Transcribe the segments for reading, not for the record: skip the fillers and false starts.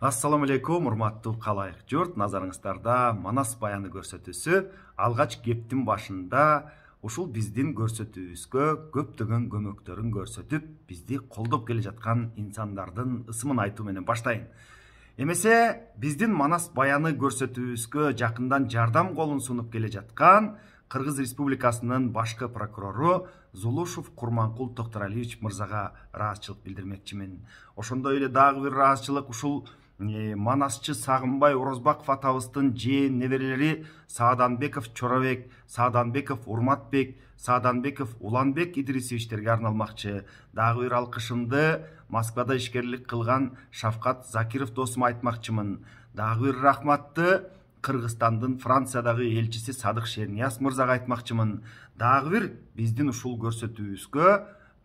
Ассаламу алейкум, урматтуу калайык журт. Назарыңыздарда Манас баяны көрсөтүүсү. Алгач кептин башында ушул биздин көрсөтүүбүзгө көптөгөн көмөктөрүн көрсөтүп, бизди колдоп келе жаткан инсандардын ысымын айтуу менен баштайын. Эмесе биздин Манас баяны көрсөтүүбүзгө жакындан жардам колун сунуп келе жаткан Кыргыз Республикасынын башкы прокурору Зулушев Курманкул Токторалиевич мырзага ыраазычылык билдирмекчимин. Ошондой эле дагы бир ыраазычылык ушул Манасчы Сагынбай Орозбаков атабыздын жээн неберелери Сааданбеков Чоробек, Сааданбеков Урматбек, Сааданбеков Уланбек Идрисовичтерге арналмакчы. Дагы бир алкышымды Москвада ишкерлик кылган Шавкат Закиров досума айтмакчымын. Дагы бир рахматты Кыргызстандын Франциядагы элчиси Садык Шернияз мырзага айтмакчымын. Дагы бир биздин ушул көрсөтүүбүзгө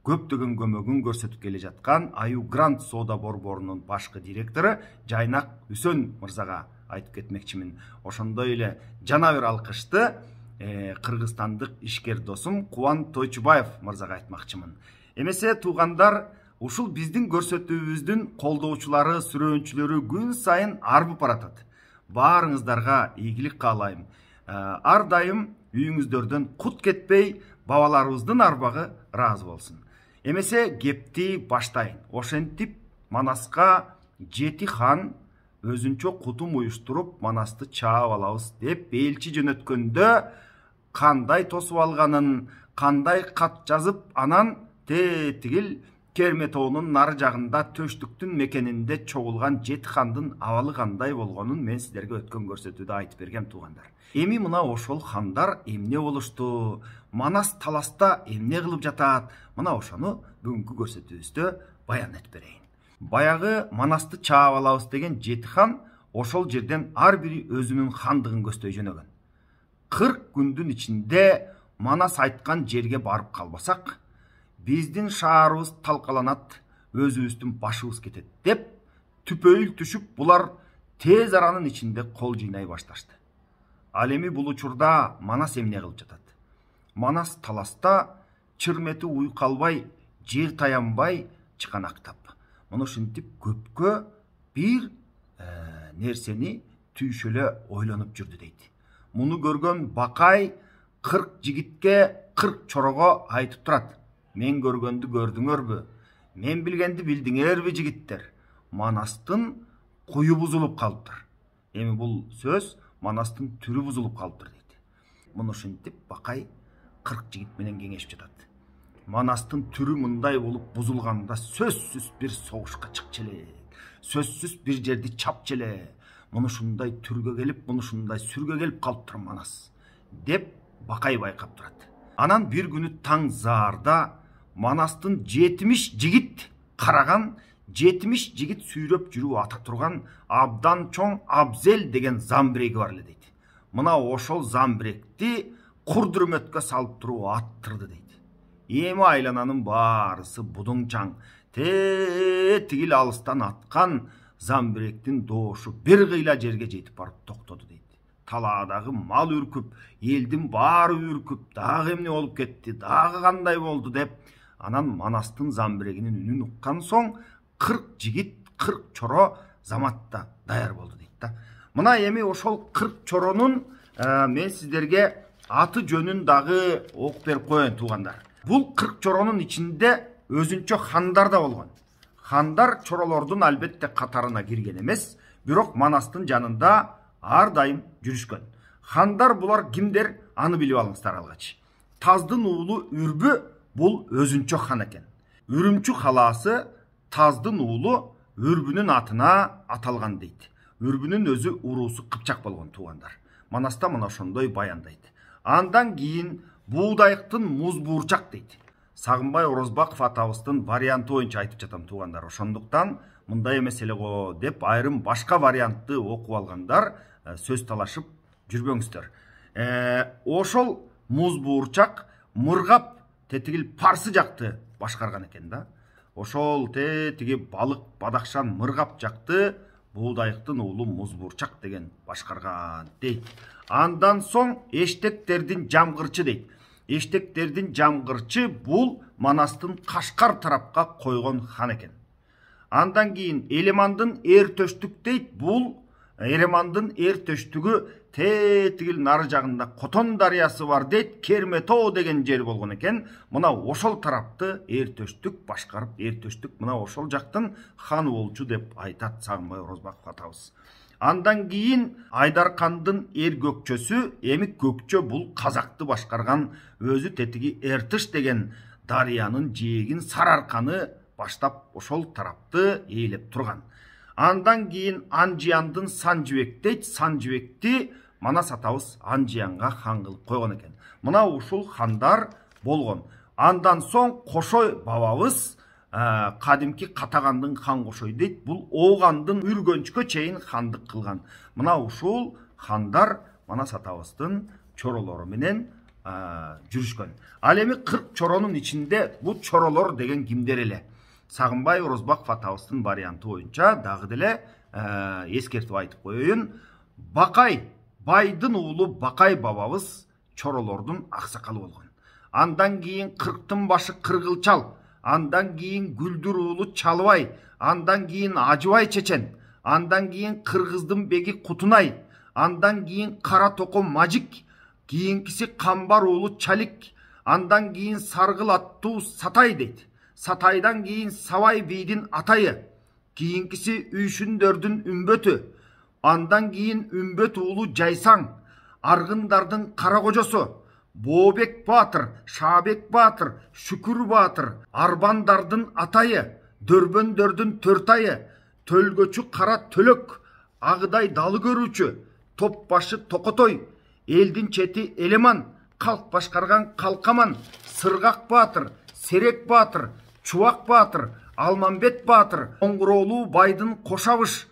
көптөгөн көмөгүн көрсөтүп келе жаткан Аю Грант соода борборунун башкы директору Жайнак Үсөн мырзага айтып кетмекчимин. Ошондой эле жана бир алкышты кыргызстандык ишкер досум Кубан Тойчубаев мырзага айтмакчымын. Эмесе туугандар, ушул биздин көрсөтүүбүздүн колдоочулары, сүрөөнчүлөрү күн сайын арбып баратат. Баарыңыздарга ийгилик каалайм. Ар дайым үйүңүздөрдөн кут кетпей, бабаларыбыздын арбагы ыраазы болсун. Эмесе кепти баштайын. Ошентип Манаска 7 хан өзүнчө кутум уюштуруп Манасты чаап алабыз деп элчи жөнөткөндө кандай тосуп алганын, кандай кат жазып, анан тетигил Керме тоонун нары жагында төштүктүн мекенинде чогулган 7 хандын абалы кандай болгонун мен сиздерге өткөн көрсөтүүдө айтып бергем туугандар. Эми мына ошол хандар эмне болушту, Манас таласта эмне кылып жатат, мына ошону бүгүнкү көрсөтүүбүздө баян этип берейин. Баягы Манасты чаап алабыз деген 7 хан ошол жерден ар бири өзүнүн хандыгын көздөй жөнөгөн. 40 күндүн ичинде Манас айткан жерге барып калбасак, биздин шаарыбыз талкаланат, өзүбүздүн башыбыз кетет деп түпөйүл түшүп, булар тез аранын ичинде кол жыйнай башташты. Ал эми бул учурда Манас эмне кылып жатат? Манас таласта чырмети уйкалбай, жер таянбай чыканактап. Муну ушинтип көпкө бир нерсени түйшөлө ойлонуп жүрдү дейт. Муну көргөн Бакай 40 жигитке 40 чорого айтып турат. Мен көргөндү көрдүңөрбү? Мен билгенди билдиңерби жигиттер? Манастын куyu бузулуп калыптыр. Эми бул сөз Манастын түрү бузулуп калыптыр дейт. Муну ушинтип Бакай 40 жигит менен кеңешип жатат. Манастын түрү мындай болуп бузулганда сөзсүз бир согушка чыкчу элек. Сөзсүз бир жерди чапчу элек. Муну ушундай түргө келип, муну ушундай сүргө келип калыптыр Манас деп Бакай байкап турат. Анан бир күнү таң заарда Манастын 70 жигит караган, 70 жигит сүйрөп жүрүп ата турган абдан чоң Абзел деген замбиреги бар эле дейт. Мына ошол замбиректи курдүрмөткө салып туруп аттырды дейт. Эми айлананын баарысы будуңчаң, тигил алыстан аткан замбиректин доошу бир кыйла жерге жетип барып токтоду дейт. Талаадагы мал үркүп, элдин баары үркүп, дагы эмне болуп кетти, дагы кандай болду деп, анан Манастын замбирегинин үнүн уккан соң 40 жигит, 40 чоро заматта даяр болду дейт да. Мына эми ошол 40 чоронун мен сиздерге аты жөнүн дагы окуп берип коеюн туугандар. Бул 40 чоронун ичинде өзүнчө хандар да болгон. Хандар чоролордун албетте катарына кирген эмес, бирок Манастын жанында ар дайым жүрүшкөн. Хандар булар кимдер? Аны билип алыңыздар алгач. Таздын уулу Үрбү бул өзүнчө хан экен. Үрүмчү калаасы Таздын уулу Үрбүнүн атына аталган дейт. Үрбүнүн өзү уруусу Кыпчак болгон туугандар. Манаста мына ошондой баяндайт. Андан кийин Буудайыктын муз буурчак дейт. Сагынбай Орозбаков атабыздын варианты боюнча айтып жатам туугандар. Ошондуктан мындай эмес эле го деп айрым башка вариантты окуп алгандар сөз талашып жүрбөңүздөр. Ошол муз буурчак Мыргап тетигил Парсы жакты башкарган экен да. Ошол тетиги балык бадакшан Мыргап жакты Буудайыктын уулу муз буурчак деген башкарган дейт. Андан соң Эштектердин жамгырчы дейт. Эштектердин жамгырчы бул Манастын Кашкар тарапка койгон хан экен. Андан кийин Элемандын эр төштүк дейт. Бул Элемандын эр төштүгү тетигил нары жагында Котон дарыясы бар дейт. Керметоо деген жер болгон экен. Мына ошол тарапты эр төштүк башкарып, эр төштүк мына ошол жактын ханы болчу деп айтат Сагынбай Орозбаков атабыз. Андан кийин Айдаркандын эр көкчөсү, эми көкчө бул казакты башкарган өзү тетиги Эртыш деген дарыянын жээгин Сарыарканы баштап ошол тарапты ээлеп турган. Андан кийин Анжияндын Санжыбек дейт. Санжыбекти Манас атабыз Анжиянга хан кылып койгон экен. Мына ушул хандар болгон. Андан соң Кошой бабабыз кадимки Катагандын хан Кошой дейт. Бул Оогандын Үргөнчкө чейин хандык кылган. Мына ушул хандар Манас атабыздын чоролору менен жүрүшкөн. Ал эми 40 чоронун ичинде бул чоролор деген кимдер эле? Сагынбай Орозбаков атабыздын варианты боюнча дагы деле эскертип айтып коеюн. Бакай, байдын уулу Бакай бабабыз чоролордун аксакалы болгон. Андан кийин Кырктын башы Кыргылчал, андан кийин Гүлдүр уулу Чалыбай, андан кийин Ажыбай чечен, андан кийин Кыргыздын беги Кутунай, андан кийин Кара Токо Мажик, кийинкиси Камбар уулу Чалик, андан кийин Саргыл аттуу Сатай дейт. Сатайдан кийин Сабай бийдин атайы, кийинкиси Үйшүндөрдүн Үмбөтү, андан кийин Үмбөт уулу Жайсаң, Аргындардын Кара кожосу, Бообек Баатыр, Шаабек Баатыр, Шүкүр Баатыр, Арбандардын атайы, Дөрбөндөрдүн Төртайы, Төлгөчү Кара Төлөк, Агыдай далы көрүүчү, Топ башы Токотой, Элдин чети Элеман, Калк башкарган Калкаман, Сыргак Баатыр, Серек Баатыр, Чубак Баатыр, Алмамбет Баатыр, Оңгуроолуу байдын Кошабыш,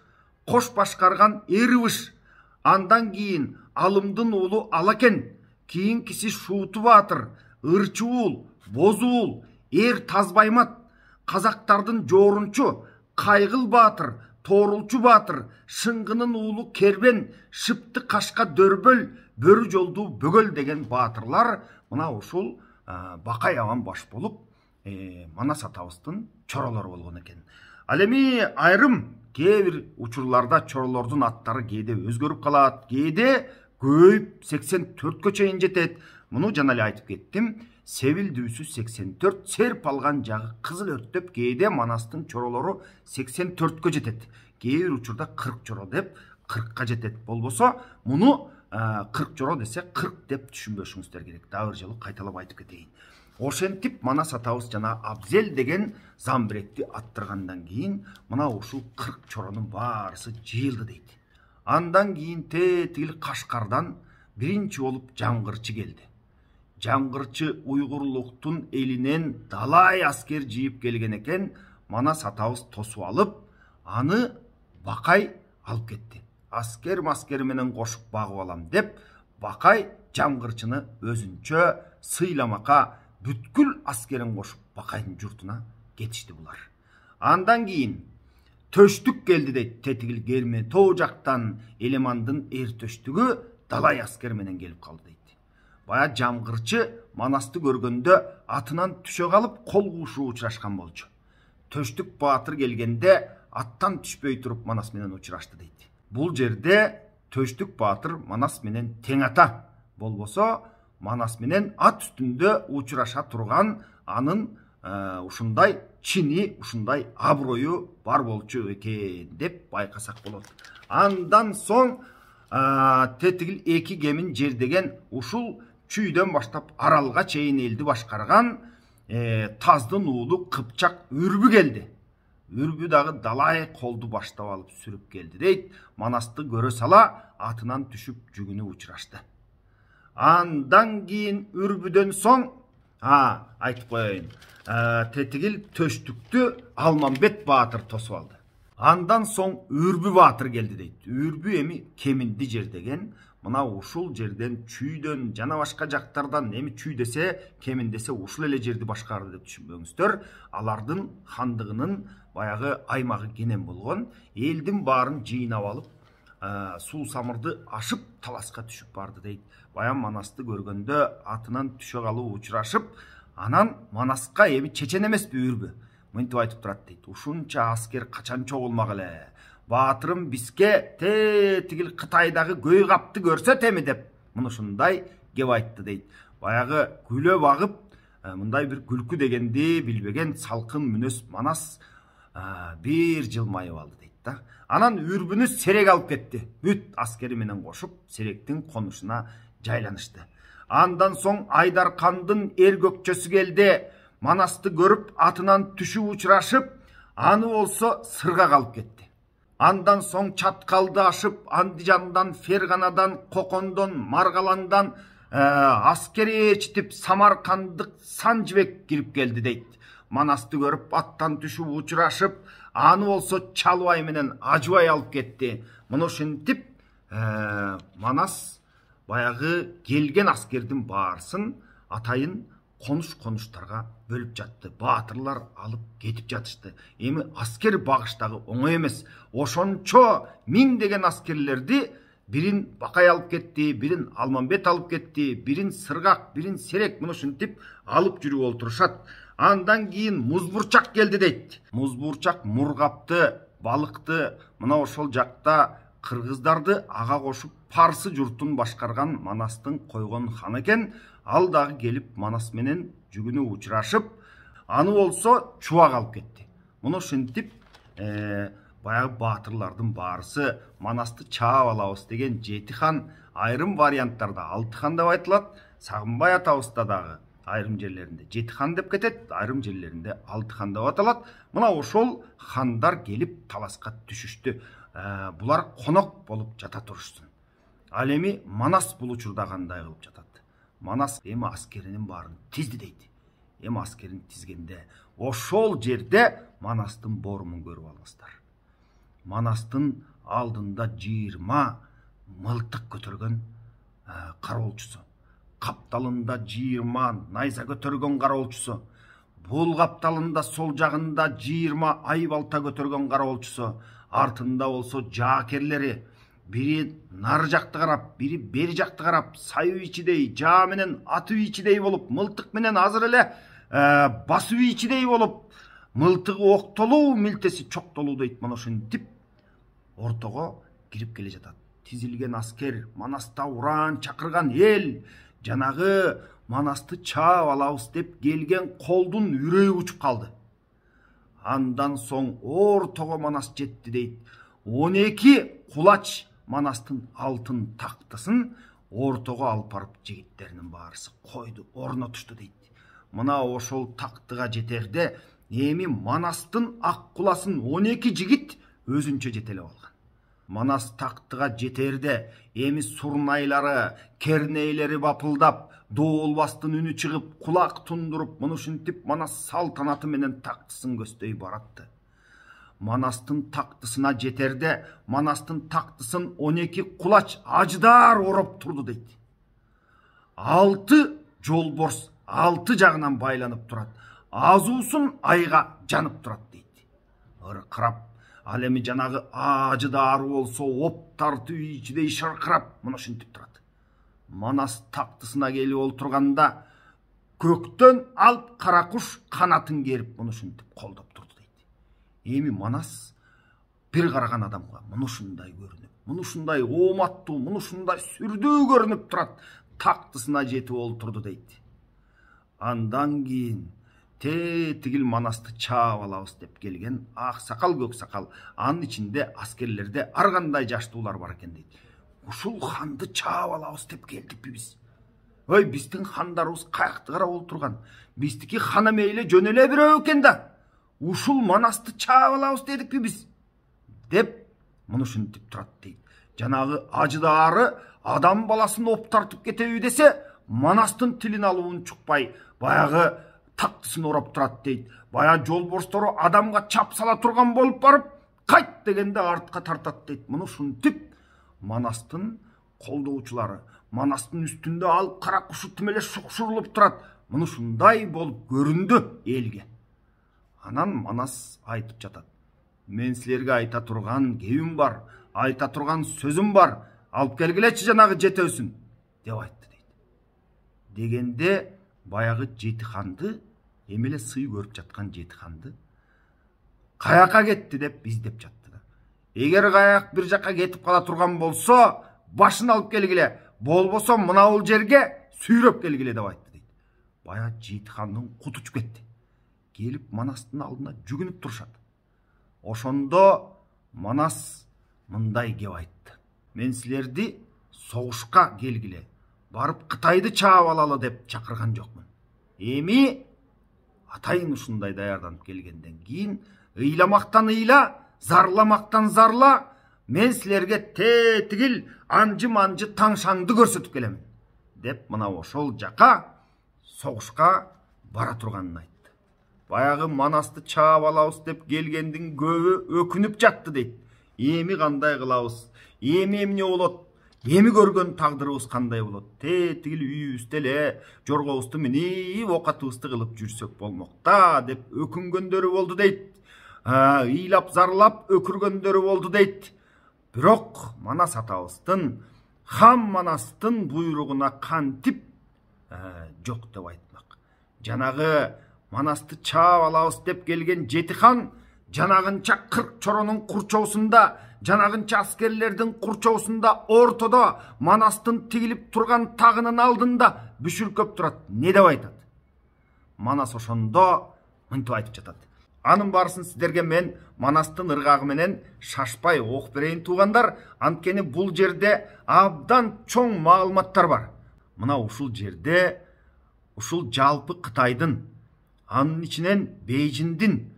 Кош башкарган Эрибыш, андан кийин Алымдын уулу Алакен, кийинкиси Шууту Баатыр, Ырчуул, Бозуул, Эр Тазбаймат, казактардын жоорунчу Кайгыл Баатыр, Тоорулчу Баатыр, Шыңгынын уулу Кербен, Шыпты Кашка Дөрбөл, Бөрү жолду Бөгөл деген баатырлар мына ушул Бакай аман баш болуп Манас атабыздын чоролору болгон экен. Ал эми айрым кээ бир учурларда чоролордун аттары кээде өзгөрүп калат, кээде көйүп 84кө чейин жетет. Муну жана эле айтып кеттим. Севилдүүсү 84, серп алган жагы кызыл өрттөп, кээде Манастын чоролору 84кө жетет. Кээ бир учурда 40 чоро деп 40ка жетет. Болбосо муну 40 чоро десе 40 деп түшүнбөшүңүздөр керек. Дагы бир жолу кайталап айтып кетейин. Ошентип Манас атабыз жана Абзел деген Замбиrekти аттыргандан кийин мына ушул 40 чоронун баарысы жыйылды дейт. Андан кийин тетигил Кашкардан биринчи болуп Жаңгырчы келди. Жаңгырчы уйгурлуктун элинен далай аскер жыйып келген экен. Манас атабыз тосуп алып, аны Бакай алып кетти. Аскер маскер менен кошуп багып алам деп, Бакай Жаңгырчыны өзүнчө сыйламакка бүткүл аскерин кошуп Бакайдын журтуна кетишти булар. Андан кийин Төштүк келди дейт. Тетигил Керметоо жактан Элемандын эр төштүгү далай аскер менен келип калды дейт. Бая Жаңгырчы Манасты көргөндө атынан түшө калып кол куушуу учурашкан болчу. Төштүк Баатыр келгенде аттан түшпөй туруп Манас менен учурашты дейт. Бул жерде Төштүк Баатыр Манас менен тең ата. Болбосо Манас менен ат үстүндө учураша турган анын ушундай чини, ушундай аброю бар болчу экен деп байкасак болот. Андан соң тетигил эки кемин жердеген ушул Чүйдөн баштап Аралга чейин элди башкарган Таздын уулу Кыпчак Үрбү келди. Үрбү дагы далай колду баштап алып сүрүп келди дейт. Манасты көрө сала атынан түшүп жүгүнү учурашты. Андан кийин Үрбүдөн соң айтып коеюн. Тетигил Төштүктү Алмамбет Баатыр тосуп алды. Андан соң Үрбү Баатыр келди дейт. Үрбү эми Кеминди жердеген. Мына ушул жерден Чүйдөн жана башка жактардан, эми Чүй десе, Кемин десе ушул эле жерди башкарды деп түшүнбөңүздөр. Алардын хандыгынын баягы аймагы кенен болгон. Элдин баарын жыйнап алып, суу самырды ашып таласка түшүп барды дейт. Баян Манасты көргөндө атынан түшө калып учурашып, анан Манаска эми чечен эмеспи Үрбү. мынтип айтып турат дейт. Ушунча аскер качан чогулмак эле? Баатырым бизге тигил Кытайдагы көй капты көрсөт эми деп мына ушундай кеп айтты дейт. Баягы күлөп агып, мындай бир күлкү дегенди билбеген салкын мүнөз Манас бир жылмайып алды дейт да. Анан үрбүнү Серек алып кетти. Бүт аскери менен кошуп Серектин конушуна жайланышты. Андан соң Айдаркандын эр көкчөсү келди. Манасты көрүп атынан түшүп учурашып, аны болсо сырга калып кетти. Андан соң Чаткалды ашып, Андижандан, Ферганадан, Кокондон, Маргаландан аскери ээрчитип Самаркандык Санжыбек кирип келди дейт. Манасты көрүп аттан түшүп учурашып, аны болсо Чалбай менен Ажыбай алып кетти. Мына ушинтип Манас баягы келген аскердин баарысын атайын конуштарга бөлүп жатты. Баатырлар алып кетип жатышты. Эми аскер багыштагы оңой эмес. Ошончо миңдеген аскерлерди бирин Бакай алып кетти, бирин Алмамбет алып кетти, бирин Сыргак, бирин Серек мына ушинтип алып жүрүп олтурушат. Андан кийин Музбурчак келди дейт. Музбурчак Мургапты, Балыкты, мына ошол жакта кыргыздарды ага кошуп Парсы журтун башкарган Манастын койгон ханы экен. Ал дагы келип Манас менен жүгүнү учурашып, аны болсо Чубак алып кетти. Мына ушинтип баягы баатырлардын баарысы Манасты чаап алабыз деген 7 хан, айрым варианттарда 6 хан деп айтылат. Сагынбай атабызда дагы айрым жерлеринде 7 хан деп кетет, айрым жерлеринде 6 хан деп аталат. Мына ошол хандар келип таласка түшүштү. Булар конок болуп жата турушсын. Ал эми Манас бул учурда кандай кылып жатат? Манас эми аскеринин баарын тизди дейт. Эми аскерин тизгенде ошол жерде Манастын борумун көрүп алыңыздар. Манастын алдында 20 мылтык көтөргөн кароолчусу, капталында 20 найза көтөргөн кароолчусу, бул капталында сол жагында 20 ай балта көтөргөн кароолчусу, артында болсо жаакерлери, бири нары жакты карап, бири бери жакты карап, сайып ичидей, жаа менен атып ичидей болуп, мылтык менен азыр эле басып ичидей болуп, мылтыгы октолуу, милтеси чоктолуу дейт. Мына ушинтип ортого кирип келе жатат. Тизилген аскер, Манаста уран чакырган эл, жанагы Манасты чаап алабыз деп келген колдун үрөйү учуп калды. Андан соң ортого Манас жетти дейт. 12 кулач Манастын алтын тактысын ортого алып барып жигиттеринин баарысы койду, орнотушту дейт. Мына ошол тактыга жетерде эми Манастын ак куласын 12 жигит өзүнчө жетелеп алган. Манас тактыга жетерде эми сурнайлары, кернейлери бапылдап, доолбастын үнү чыгып, кулак тундуруп, мына ушинтип Манас салтанаты менен тактысын көздөй баратты. Манастын тактысына жетерде Манастын тактысын 12 кулач аждар ороп турду дейт. 6 жолборс 6 жагынан байланып турат. Азуусун айга жанып турат дейт. Ыркырап, ал эми жанагы ажыдары болсо оп тартып ичидей шыркырап мына ушинтип турат. Манас тактысына келип олтурганда көктөн алып кара куш канатын керип мына ушинтип колдоп турду дейт. Эми Манас бир караган адамга мына ушундай көрүнүп, мына ушундай ооматтуу, мына ушундай сүрдүү көрүнүп турат. Тактысына жетип олтурду дейт. Андан кийин тигил Манасты чаап алабыз деп келген ак сакал, көк сакал, анын ичинде аскерлерде ар кандай жаштуулар бар экен дейт. Ушул ханды чаап алабыз деп келдикпи биз? Ой, биздин хандарыбыз каякты карап олтурган. Биздики хана мейли жөн эле бирөө экен да. Ушул Манасты чаап алабыз дедикпи биз? Деп мына ушинтип турат дейт. Жанагы ажыдары адам баласын оп тартып кетеби десе, Манастын тилин алуун чукпай, баягы тактысын ороп турат дейт. Бая жолборстору адамга чап сала турган болуп барып, кайт дегенде артка тартат дейт. Мына ушинтип Манастын колдоочулары, Манастын үстүндө ал кара кушу тим эле шукшурулуп турат. Мына ушундай болуп көрүндү элге. Анан Манас айтып жатат. Мен силерге айта турган кебим бар, айта турган сөзүм бар. Алып келгилечи жанагы жетөөсүн деп айтты дейт. Дегенде баягы 7 ханды, эмеле сый көрүп жаткан 7 ханды каяка кетти деп издеп жатты да. Эгер каяк бир жакка кетип кала турган болсо, башын алып келгиле, болбосо мынабул жерге сүйрөп келгиле деп айтты дейт. Бая Жетихандын куту учуп кетти. Келип Манастын алдына жүгүнүп турушат. Ошондо Манас мындай кеп айтты: мен силерди согушка келгиле, барып Кытайды чаап алалы деп чакырган жокмун. Эми атайын ушундай даярданып келгенден кийин ыйламактан ыйла, зарламактан зарла, мен силерге тетигил анжы-манжы таңшаңды көрсөтүп келемин деп мына ошол жака согушка бара турганын айтты. Баягы Манасты чаап алабыз деп келгендин көбү өкүнүп жатты дейт. Эми кандай кылабыз? Эми эмне болот? Эми көргөн тагдырыбыз кандай болот? Тетигил үйүбүздө эле жоргобузду минип окатыбызды кылып жүрсөк болмок да деп өкүнгөндөрү болду дейт. Ыйлап зарлап өкүргөндөрү болду дейт. Бирок Манас атабыздын Хам Манастын буйругуна кантип жок деп айтмак. Жанагы Манасты чаап алабыз деп келген Жетихан жанагынча 40 чоронун курчоосунда, жанагынча аскерлердин курчоосунда ортодо Манастын тигилип турган тагынын алдында бүшүркөп турат. Не деп айтат? Манас ошондо мынтип айтып жатат: анын барысын сиздерге мен Манастын ыргагы менен шашпай окуп берейин туугандар, анткени бул жерде абдан чоң маалыматтар бар. Мына ушул жерде ушул жалпы Кытайдын, анын ичинен Бейжиңдин,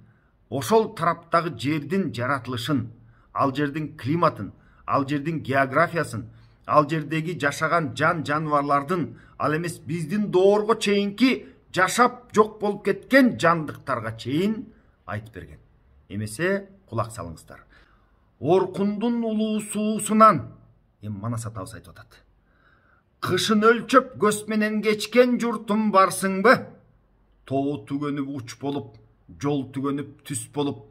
ошол тараптагы жердин жаратылышын, ал жердин климатын, ал жердин географиясын, ал жердеги жашаган жан жаныбарлардын, ал эмес биздин доорго чейинки жашап жок болуп кеткен жандыктарга чейин айтып берген. Эмесе кулак салыңыздар. Оркундун улуу суусунан, Манас атабыз айтып атат: кышын өлчөп көз менен кечкен журтум барсыңбы? Тоо түгөнүп уч болуп, жол түгөнүп түс болуп,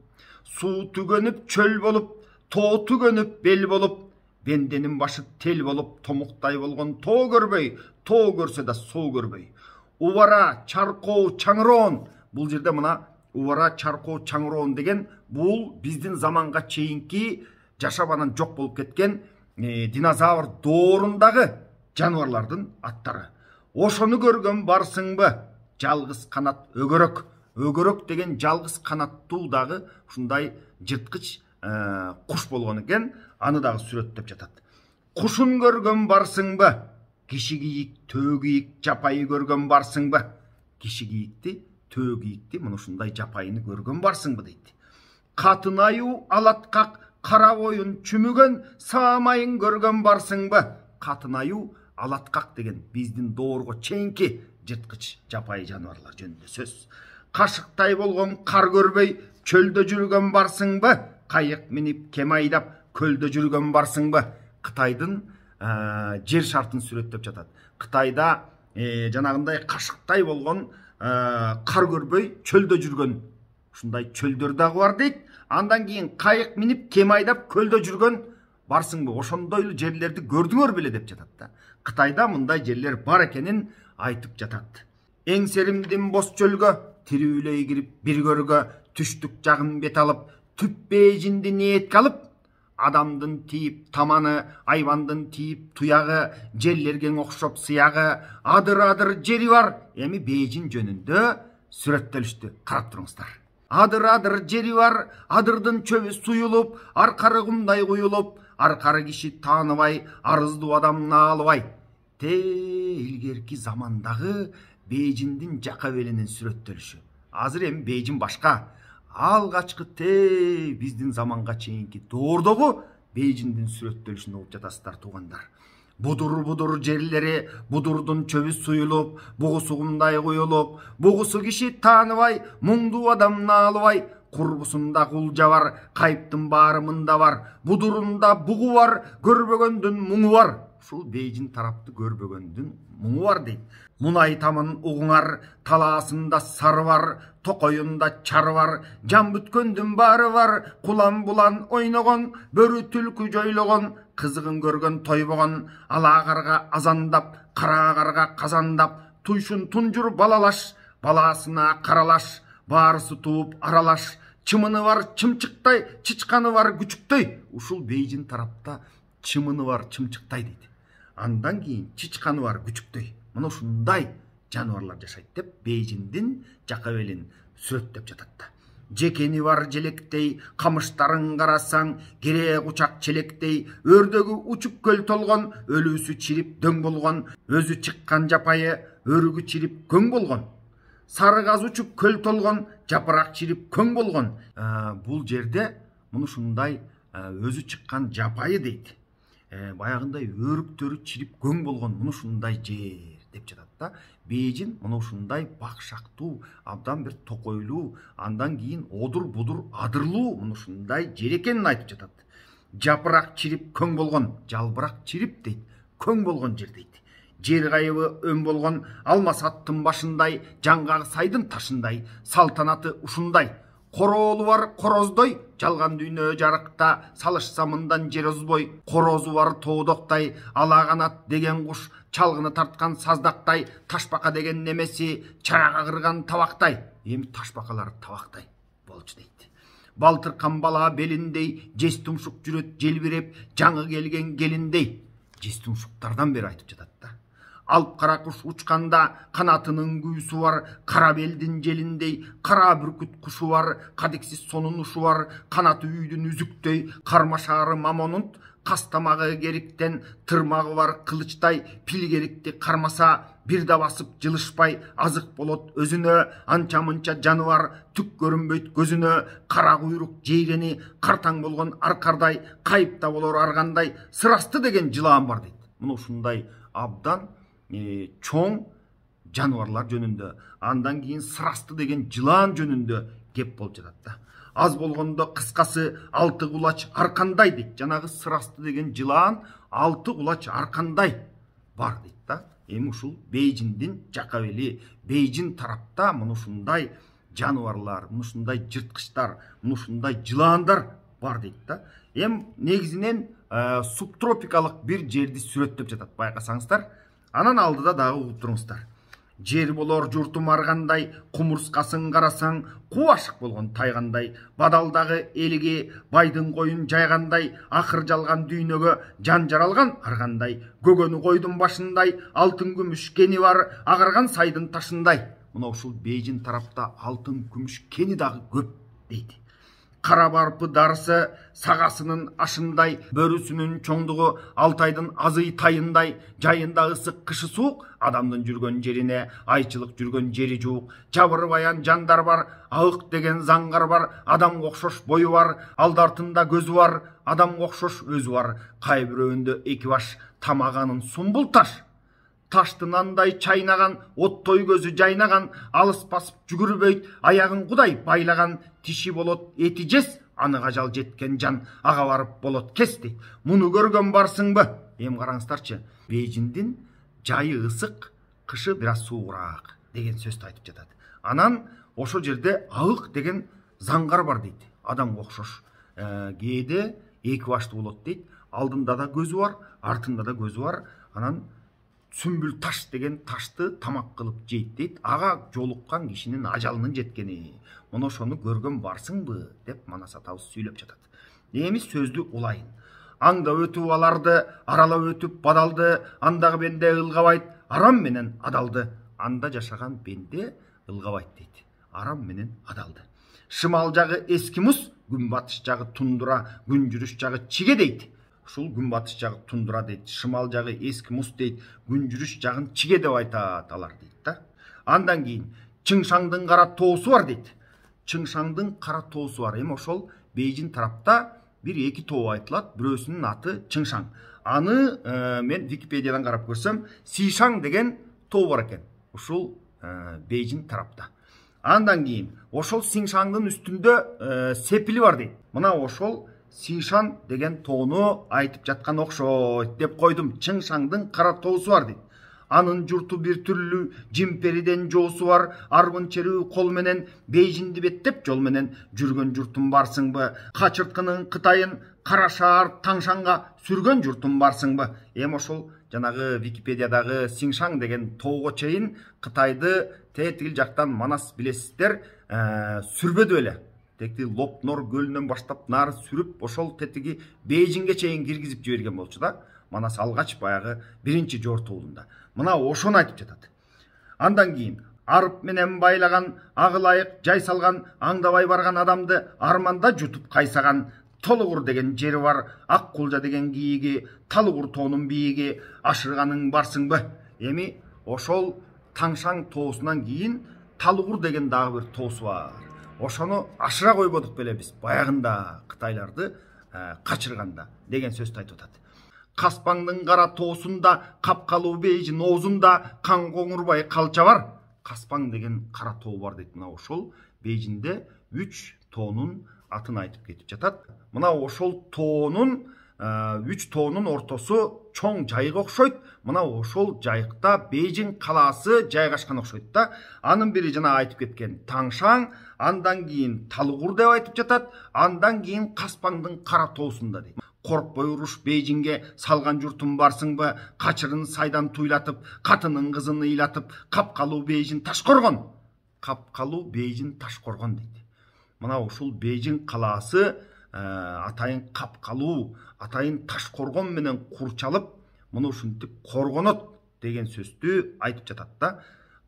суу түгөнүп чөл болуп, тоо түгөнүп бел болуп, бенденин башы тел болуп, томуктай болгон тоо көрбөй, тоо көрсө да соо көрбөй. Убара, чаркоо, чаңыроон. Бул жерде мына убара, чаркоо, чаңыроон деген бул биздин заманга чейинки жашап анан жок болуп кеткен динозавр доорундагы жаныбарлардын аттары. Ошону көргөн барсыңбы? Жалгыз канат өгөрөк. Өгөрөк деген жалгыз канаттуу дагы ушундай жырткыч куш болгон экен. Аны дагы сүрөттөп жатат. Кушун көргөн барсыңбы? Киши кийик, төө кийик, жапайы көргөн барсыңбы? Киши кийикти, төө кийикти, мына ушундай жапайыны көргөн барсыңбы дейт. Катын аю, алаткак, кара боюн чүмүгөн саамайын көргөн барсыңбы? Катын аю, алаткак деген биздин доорго чейинки жырткыч жапайы жаныбарлар жөнүндө сөз. Кашыктай болгон кар көрбөй чөлдө жүргөн барсыңбы? Кайык минип кем айдап көлдө жүргөн барсыңбы? Кытайдын жер шартын сүрөттөп жатат. Кытайда жанагындай кашыктай болгон кар көрбөй чөлдө жүргөн ушундай чөлдөр дагы бар дейт. Андан кийин кайык минип кем айдап көлдө жүргөн барсыңбы? Ошондой жерлерди көрдүңөр беле деп жатат да. Кытайда мындай жерлер бар экенин айтып жатат. Эңсеримдин бос чөлгө тирүүлөй кирип бир көргө, түштүк жагын бет алып, түп Бейжиңди ниетке алып, адамдын тийип таманы, айбандын тийип туягы, жерлерге окшоп сыягы, адыр-адыр жери бар. Эми Бейжиң жөнүндө сүрөттөлүштү. Карап туруңуздар. Адыр-адыр жери бар, адырдын чөбү суюлуп, аркары кумдай куюлуп, аркары киши тааныбай, арыздуу адам наалыбай. Илгерки замандагы Бейжиңдин жака белинин сүрөттөлүшү. Азыр эми Бейжиң башка. Алгачкы биздин заманга чейинки доордогу Бейжиңдин сүрөттөлүшүн угуп жатасыздар туугандар. Будур жерлери, будурдун чөбү суюлуп, бугусу кумдай куюлуп, бугусу киши тааныбай, муңдуу адам наалыбай, курбусунда кулжа бар, кайыптын баары мында бар, будурунда бугу бар, көрбөгөндүн муңу бар. Ушул Бейжиң тарапты көрбөгөндүн муңу бар дейт. Мунай тамын угуңар, талаасында сары бар, токоюнда чары бар, жан бүткөндүн баары бар, кулан булан ойногон, бөрү түлкү жойлогон, кызыгын көргөн тойбогон, ала карга азандап, кара карга казандап, туйшун тунжур балалаш, баласына каралаш, баарысы тууп аралаш, чымыны бар чымчыктай, чычканы бар күчүктэй. Ушул Бейжин тарапта чымыны бар чымчыктай дейт. Андан кийин чычканы бар күчүктэй. Мына ушундай жаныбарлар жашайт деп Бейжиндин Жакабелин сүрөттөп жатат да. Жекени бар желектей, камыштарын карасаң, керек учак челектей, өрдөгү учуп көл толгон, өлүүсү чирип дөң болгон, өзү чыккан жапайы, өрүгү чирип көң болгон. Сары газ учуп көл толгон, жапырак чирип көң болгон. Бул жерде муну ушундай өзү чыккан жапайы дейт. Баягындай өрүктөрү чирип көң болгон муну ушундай жер деп жатат да. Бейжин муну ушундай бакшактуу, абдан бир токойлуу, андан кийин одур-будур адырлуу муну ушундай жер экенин айтып жатат. Жапырак чирип көң болгон, жалбырак чирип дейт, көң болгон жер дейт. Жер кайыбы өн болгон, алмас аттын башындай, жаңгагы сайдын ташындай, салтанаты ушундай. Короолу бар короздой, жалган дүйнө жарыкта, салышса мындан жер озбой. Корозу бар тоодоктай, ала канат деген куш, чалгыны тарткан саздактай, ташбака деген немеси, чарага кырган табактай. Эми ташбакалар табактай болчу дейт. Балтыркан бала белиндей, жез тумшук жүрөт желбиреп, жаңы келген келиндей. Жез тумшуктардан бери айтып жатат да. Алып кара куш учканда, канатынын күйүүсү бар, кара белдин желиндей, кара бүркүт кушу бар, кадексиз сонун ушу бар, канаты үйдүн үзүктөй, кармашары мамонут, кастамагы кериктен, тырмагы бар кылычтай, пил керикти кармаса, бир да басып жылышпай, азык болот өзүнө, анча-мынча жаны бар, түк көрүнбөйт көзүнө, кара куйрук жейрени, картаң болгон аркардай, кайыпта болор аргандай, сырасты деген жылаан бар дейт. Муну ушундай абдан чоң жаныбарлар жөнүндө, андан кийин сырасты деген жылаан жөнүндө кеп болуп жатат да. Аз болгондо кыскасы 6 кулач аркандай дейт. Жанагы сырасты деген жылаан 6 кулач аркандай бар дейт да. Эми ушул Бейжиндин Жакабели, Бейжин тарапта муну ушундай жаныбарлар, муну ушундай жырткычтар, муну ушундай жылаандар бар дейт да. Эми негизинен субтропикалык бир жерди сүрөттөп жатат, байкасаңыздар. Анан алдыда дагы угуп туруңуздар. Жер болор журтум аргандай, кумурскасын карасаң, кубашык болгон тайгандай, бадалдагы элиге байдын коюн жайгандай, акыр жалган дүйнөгө жан жаралган аргандай, көгөнү койдун башындай, алтын күмүш кени бар, агарган сайдын ташындай. Мына ушул Бейжин тарапта алтын күмүш кени дагы көп дейт. Кара барпы дарысы сагасынын ашындай, бөрүсүнүн чоңдугу Алтайдын азый тайындай, жайында ысык кышы суук, адамдын жүргөн жерине айчылык жүргөн жери жуук. Жабыры баян жандар бар, агык деген заңгар бар, адамга окшош бою бар, алды артында көзү бар, адамга окшош өзү бар. Кай бирөөндө эки баш, тамаганын сумбул таш. Таштын андай чайнаган, оттой көзү жайнаган, алыс басып жүгүрбөйт, аягын кудай байлаган, тиши болот эти жес, аныга жал жеткен жан, ага барып болот кес дейт. Муну көргөн барсыңбы? Эми караңыздарчы, Бейжиндин жайы ысык, кышы бир аз суугураак деген сөздү айтып жатат. Анан ошол жерде агык деген заңгар бар дейт. Адамга окшош. Кээде эки баштуу болот дейт. Алдында да көзү бар, артында да көзү бар. Анан сүмбүл таш деген ташты тамак кылып жейт дейт. Ага жолуккан кишинин ажалынын жеткени. Муну ошону көргөн барсыңбы деп Манас атабыз сүйлөп жатат. Эми сөздү улайын. Аңда өтүп аларды, аралап өтүп бадалды, андагы бенде ылгабайт, арам менен адалды. Анда жашаган бенде ылгабайт дейт. Арам менен адалды. Шымал жагы эски муз, күнбатыш жагы тундура, күнжүрүш жагы чиге дейт. Ушул күнбатыш жагы тундура дейт, шымал жагы эски муз дейт, күнжүрүш жагын чиге деп айтат алар дейт да. Андан кийин Чыңшаңдын кара тоосу бар дейт. Чыңшаңдын кара тоосу бар. Эми ошол Бейжин тарапта бир эки тоо айтылат. Бирөөсүнүн аты Чыңшаң. Аны мен Википедиядан карап көрсөм, Сишаң деген тоо бар экен. Ушул Бейжин тарапта. Андан кийин ошол Сишаңдын үстүндө сепили бар дейт. Мына ошол Сишан деген тоону айтып жаткан окшойт деп койдум. Чыңшаңдын кара тоосу бар дейт. Анын журту бир түрлүү, жимпериден жоосу бар, арбын черүү кол менен, Бейжинди беттеп жол менен жүргөн журтун барсыңбы? Качырткынын Кытайын кара шаар Таңшаңга сүргөн журтун барсыңбы? Эми ошол жанагы Википедиядагы Сишаң деген тоого чейин Кытайды тетигил жактан Манас билесиздер, сүрбөдү эле. текти Лопнор көлүнөн баштап нары сүрүп ошол тетиги Бейжиңге чейин киргизип жиберген болчу да. Манас алгач баягы биринчи жортуулунда. Мына ошону айтып жатат. Андан кийин арып менен байлаган, агылайык жай салган, аңдабай барган адамды арманда жутуп кайсаган, Толугур деген жери бар, Ак кулжа деген кийиги, Талугур тоонун бийиги, ашырганың барсыңбы? Эми ошол Таңшаң тоосунан кийин Талугур деген дагы бир тоосу бар. Ошону ашыра койбодук беле биз баягында Кытайларды качырганда деген сөздү айтып атат. Каспаңдын кара тоосунда, капкалуу Бейжин оозунда кан коңурбай калча бар. Каспаң деген кара тоо бар дейт. Мына ошол Бейжинде 3 тоонун атын айтып кетип жатат. Мына ошол тоонун 3 тоонун ортосу чоң жайыга окшойт. Мына ошол жайыкта Бейжин калаасы жайгашкан окшойт да. Анын бири жана айтып кеткен Таңшаң, андан кийин Талугур деп айтып жатат, андан кийин Каспаңдын кара тоосунда дейт. Коркпой уруш Бейжиңге салган журтум барсыңбы, качырын сайдан туйлатып, катынын кызын ыйлатып, капкалуу Бейжин Ташкоргон. Капкалуу Бейжин Ташкоргон дейт. Мына ушул Бейжин калаасы атайын капкалуу, атайын Ташкоргон менен курчалып, муну ушинтип коргонот деген сөздү айтып жатат да.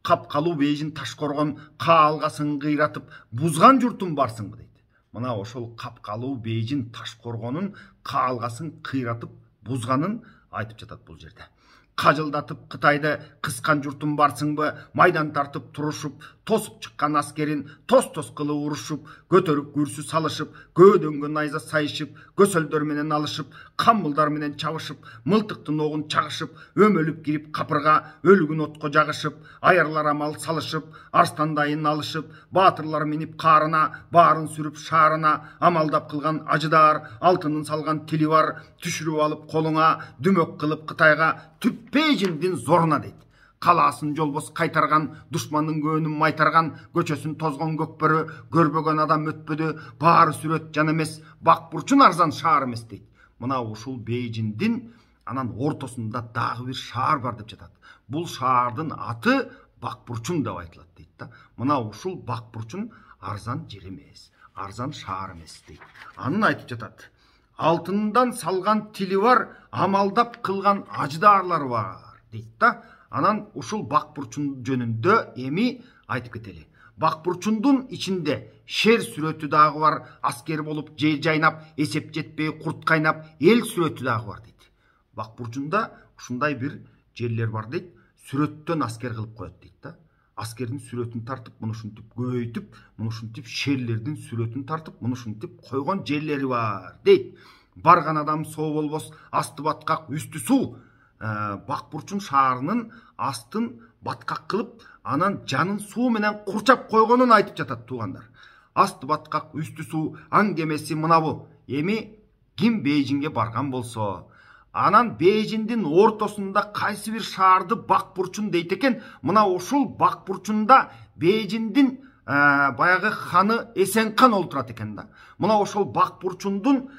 Капкалуу Бейжин Ташкоргон каалгасын кыйратып, бузган журтум барсыңбы дейт. Мына ошол капкалуу Бейжин Ташкоргонун каалгасын кыйратып, бузганын айтып жатат бул жерде. Кажылдатып Кытайды кыскан журтум барсыңбы, майдан тартып турушуп, тосуп чыккан аскерин тос-тос кылып урушуп, көтөрүп күрсү салышып, көөдөнгө найза сайышып, көсөлдөр менен алышып, камбылдар менен чабышып, мылтыктын огун чагышып, өмөлүп кирип капырга, өлүгүн отко жагышып, аярлар амал салышып, арстандайын алышып, баатырлар минип каарына, баарын сүрүп шаарына, амалдап кылган ажыдар, алтынын салган тили бар, түшүрүп алып колуңа, дүмөк кылып Кытайга, түп Бейжиңдин зоруна дейт. Калаасын жолбос кайтарган, душмандын көөнүн майтарган, көчөсүн тозгон көкбөрү, көрбөгөн адам өтпөдү, баары сүрөт жан эмес, бак бурчун арзан шаар эмес дейт. Мына ушул Бейжиңдин анан ортосунда дагы бир шаар бар деп жатат. Бул шаардын аты Бакбурчун деп айтылат дейт да. Мына ушул Бакбурчун арзан жер эмес, арзан шаар эмес дейт. Анын айтып жатат. Алтындан салган тили бар, амалдап кылган ажыдаарлар бар дейт да. Анан ушул Бакбурчун жөнүндө эми айтып кетели. Бакбурчундун ичинде шер сүрөтү дагы бар, аскер болуп жер жайнап, эсеп жетпей курт кайнап, эл сүрөтү дагы бар дейт. Бакбурчунда ушундай бир жерлер бар дейт. Сүрөттөн аскер кылып коет дейт да. Аскердин сүрөтүн тартып, муну ушинтип көбөйтүп, муну ушинтип шерлердин сүрөтүн тартып, муну ушинтип койгон жерлери бар дейт. Барган адам соо болбос, асты баткак, үстү суу. Бакбурчун шаарынын астын баткак кылып, анан жанын суу менен курчап койгонун айтып жатат туугандар. Асты баткак, үстү суу, аңгемеси мынабу. Эми ким Бейжиңге барган болсо, анан Бейжиңдин ортосунда кайсы бир шаарды Бакбурчун дейт экен. Мына ушул Бакбурчунда Бейжиңдин баягы ханы Эсенкан олтурат экен да. Мына ошол Бакбурчундун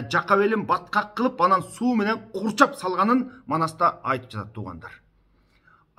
жака белин баткак кылып, анан суу менен курчап салганын Манаста айтып жатат туугандар.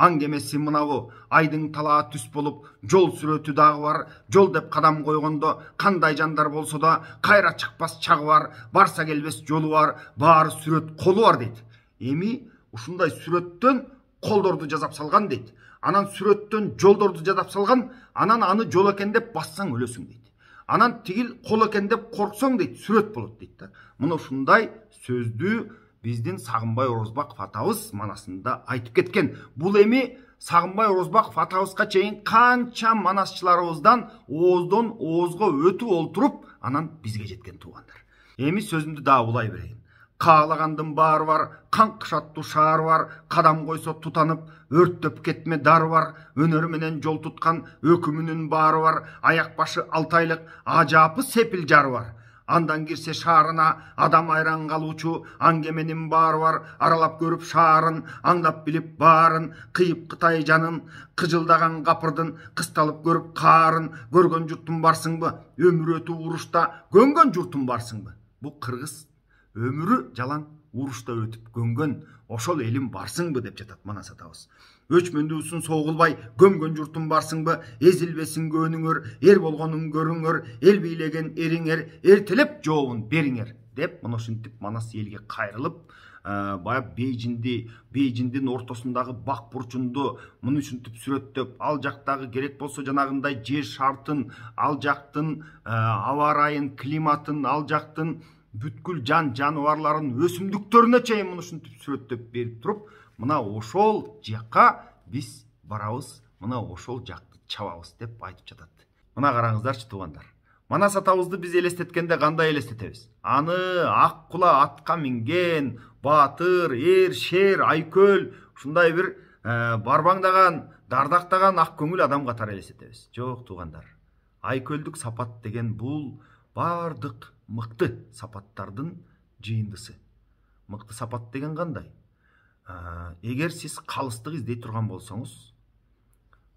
Аңгемеси мынабу, айдың талаа түс болуп, жол сүрөтү дагы бар. Жол деп кадам койгондо, кандай жандар болсо да, кайра чыкпас чагы бар, барса келбес жолу бар, баары сүрөт колу бар дейт. Эми ушундай сүрөттөн колдорду жасап салган дейт. Анан сүрөттөн жолдорду жасап салган, анан аны жол экен деп бассаң өлөсүң дейт. Анан тигил кол экен деп корксоң дейт, сүрөт болот дейт да. Мына ушундай сөздү биздин Сагынбай Орозбаков атабыз Манасында айтып кеткен. Бул эми Сагынбай Орозбаков атабызга чейин канча манасчыларыбыздан ооздон оозго өтүп олтуруп, анан бизге жеткен туугандар. Эми сөзүмдү дагы улай берейин. Каалагандын баары бар, каңкышаттуу шаар бар, кадам койсо тутанып, өрттөп кетме дар бар, өнөрү менен жол туткан өкүмүнүн баары бар, аяк башы 6 айлык ажаапы сепил жары бар. Андан кирсе шаарына адам айран калуучу аңгеменин баары бар, аралап көрүп шаарын, аңдап билип баарын, кыйып Кытай жанын, кыжылдаган капырдын, кысталып көрүп каарын, көргөн журтум барсыңбы, өмүрү өтүп урушта көнгөн журтум барсыңбы. Бул кыргыз өмүрү жалаң урушта өтүп көнгөн ошол элим барсыңбы деп жатат Манас атабыз. өчмөндүүсүн согулбай көмгөн журтун барсыңбы, эзилбесин көөнүңөр, эр болгонун көрүңөр, эл бийлеген эриңер, эртелеп жообун бериңер деп мына ушинтип Манас элге кайрылып, баягы бейжиндин ортосундагы бак бурчунду муну ушинтип сүрөттөп, ал жактагы керек болсо жанагындай жер шартын, ал жактын аба ырайын, климатын, ал жактын бүткүл жан жаныбарларын, өсүмдүктөрүнө чейин муну ушинтип сүрөттөп берип туруп, мына ошол жакка биз барабыз, мына ошол жакты чабабыз деп айтып жатат. Мына караңыздарчы туугандар. Манас атабызды биз элестеткенде кандай элестетебиз? Аны ак кула атка минген, батыр, эр, шер, айкөл, ушундай бир барбаңдаган, дардактаган ак көңүл адам катары элестетебиз. Жок туугандар. Айкөлдүк сапат деген бул бардык мыкты сапаттардын жыйындысы. Мыкты сапат деген кандай? Эгер сиз калыстык издей турган болсоңуз,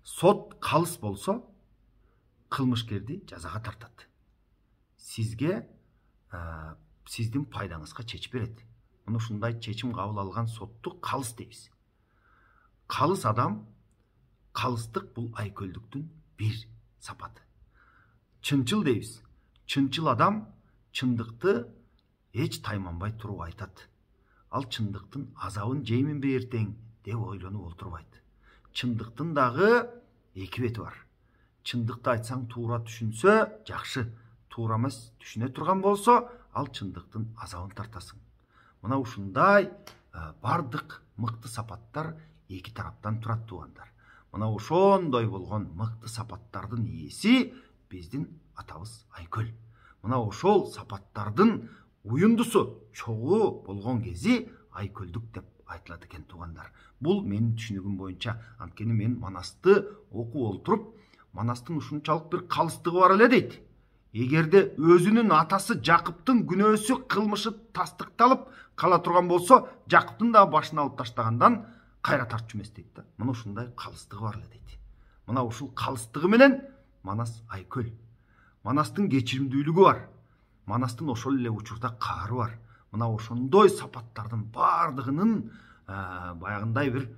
сот калыс болсо, кылмышкерди жазага тартат. Сизге сиздин пайдаңызга чечип берет. Мына ушундай чечим кабыл алган сотту калыс дейбиз. Калыс адам, калыстык бул айкөлдүктүн бир сапаты. Чынчыл дейбиз. Чынчыл адам чындыкты эч тайманбай туруп айтат. Ал чындыктын азабын жейминби эртең деп ойлонуп олтурбайт. Чындыктын дагы эки бети бар. Чындыкты айтсаң туура түшүнсө жакшы, туура эмес түшүнө турган болсо, ал чындыктын азабын тартасың. Мына ушундай бардык мыкты сапаттар эки тараптан турат туугандар. Мына ошондой болгон мыкты сапаттардын ээси биздин атабыз Айкөл. Мына ошол сапаттардын уюндусу, чогуу болгон кези Айкөлдүк деп айтылат экен туугандар. Бул менин түшүнүгүм боюнча, анткени мен Манасты окуп олтуруп, Манастын ушунчалык бир калыстыгы бар эле дейт. Эгерде өзүнүн атасы Жакыптын күнөөсү, кылмышы тастыкталып кала турган болсо, Жакыптын да башын алып таштагандан кайра тартчу эмес дейт да. Мына ушундай калыстыгы бар эле дейт. Мына ушул калыстыгы менен Манас Айкөл. Манастын кечиримдүүлүгү бар. Манастын ошол эле учурда каары бар. Мына ошондой сапаттардын бардыгынын баягындай бир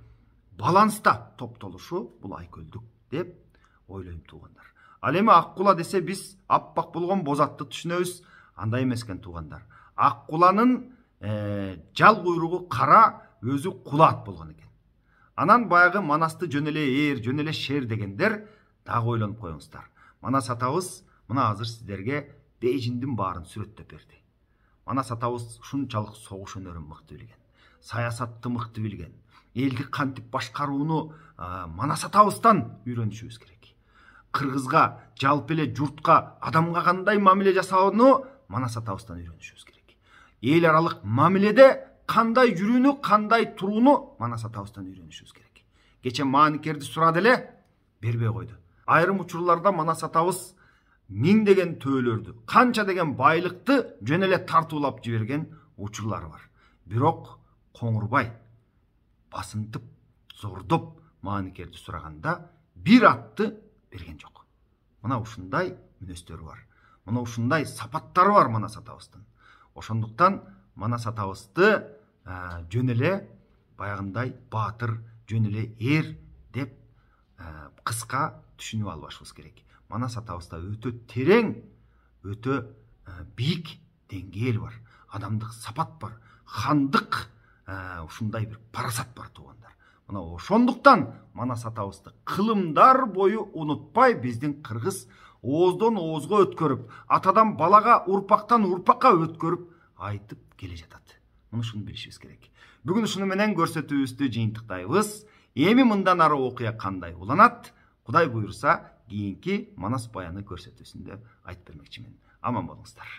баланста топтолушу бул Айкөлдүк деп ойлойм туугандар. Ал эми ак кула десе биз аппак болгон бозатты түшүнөбүз, андай эмес экен туугандар. Ак куланын жал куйругу кара, өзү кула ат болгон экен. Анан баягы Манасты жөн эле эр, жөн эле шер дегендер дагы ойлонуп коюңуздар. Манас атабыз мына азыр сиздерге бейжиндин баарын сүрөттөп берди. Манас атабыз ушунчалык согуш өнөрүн мыкты билген, саясатты мыкты билген. Элди кантип башкарууну Манас атабыздан үйрөнүшүбүз керек. Кыргызга, жалпы эле журтка, адамга кандай мамиле жасоону Манас атабыздан үйрөнүшүбүз керек. Эл аралык мамиледе кандай жүрүүнү, кандай турууну Манас атабыздан үйрөнүшүбүз керек. Кече Maanikерди сурады эле, бербей койду. Айрым учурларда Манас атабыз миңдеген төөлөрдү, канча деген байлыкты жөн эле тартуулап жиберген учурлары бар. Бирок Коңурбай басынтып, зордоп Maanikерди сураганда бир атты берген жок. Мына ушундай мүнөздөрү бар. Мына ушундай сапаттары бар Манас атабыздын. Ошондуктан Манас атабызды жөн эле баягындай баатыр, жөн эле эр деп кыска түшүнүп албашыбыз керек. Манас атабызда өтө терең, өтө бийик деңгээл бар. Адамдык сапат бар. Хандык ушундай бир парасат бар туугандар. Мына ошондуктан Манас атабызды кылымдар бою унутпай биздин кыргыз ооздон оозго өткөрүп, атадан балага, урпактан урпакка өткөрүп айтып келе жатат. Муну ушуну билишибиз керек. Бүгүн ушуну менен көрсөтүүбүздү жыйынтыктайбыз. Эми мындан ары окуя кандай уланат? Кудай буйруса, кийинки Манас баяны көрсөтүүсүндө айтып бермекчимин. Аман болуңуздар.